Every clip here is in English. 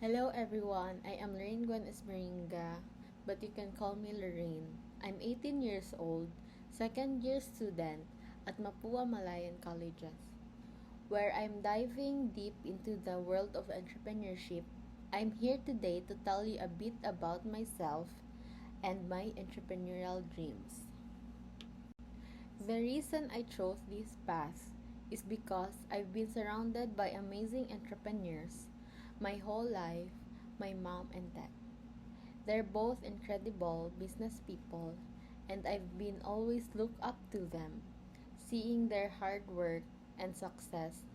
Hello everyone, I am Lorraine Gwen Esmeringa, but you can call me Lorraine. I'm 18 years old, second year student at Mapua Malayan Colleges, where I'm diving deep into the world of entrepreneurship. I'm here today to tell you a bit about myself and my entrepreneurial dreams. The reason I chose this path is because I've been surrounded by amazing entrepreneurs my whole life, my mom and dad. They're both incredible business people, and I've been always looked up to them. Seeing their hard work and success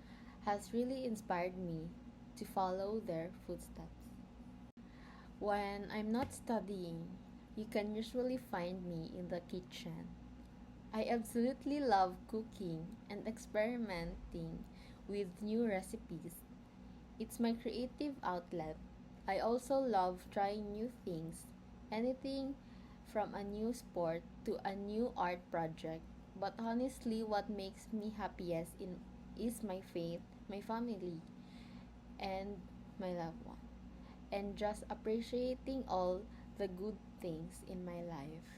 has really inspired me to follow their footsteps. When I'm not studying, you can usually find me in the kitchen. I absolutely love cooking and experimenting with new recipes. It's my creative outlet. I also love trying new things, anything from a new sport to a new art project. But honestly, what makes me is my faith, my family, and my loved one, and just appreciating all the good things in my life.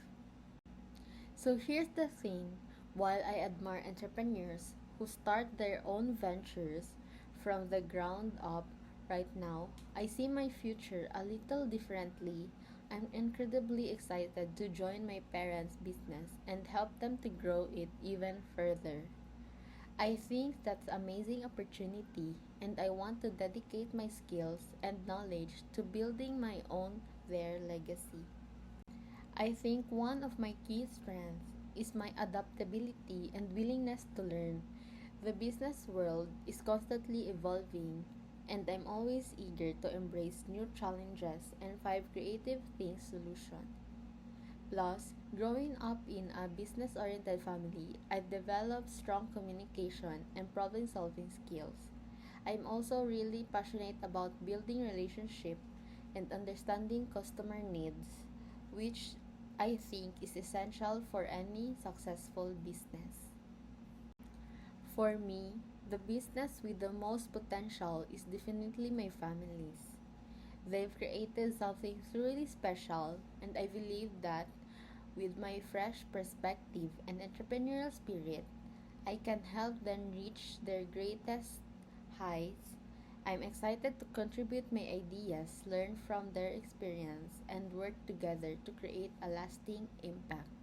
So here's the thing, while I admire entrepreneurs who start their own ventures from the ground up right now, I see my future a little differently. I'm incredibly excited to join my parents' business and help them to grow it even further. I think that's an amazing opportunity, and I want to dedicate my skills and knowledge to building my own their legacy. I think one of my key strengths is my adaptability and willingness to learn. The business world is constantly evolving, and I'm always eager to embrace new challenges and find creative things solutions. Plus, growing up in a business oriented family, I've developed strong communication and problem solving skills. I'm also really passionate about building relationships and understanding customer needs, which I think is essential for any successful business. For me, the business with the most potential is definitely my family's. They've created something truly special, and I believe that with my fresh perspective and entrepreneurial spirit, I can help them reach their greatest heights. I'm excited to contribute my ideas, learn from their experience, and work together to create a lasting impact.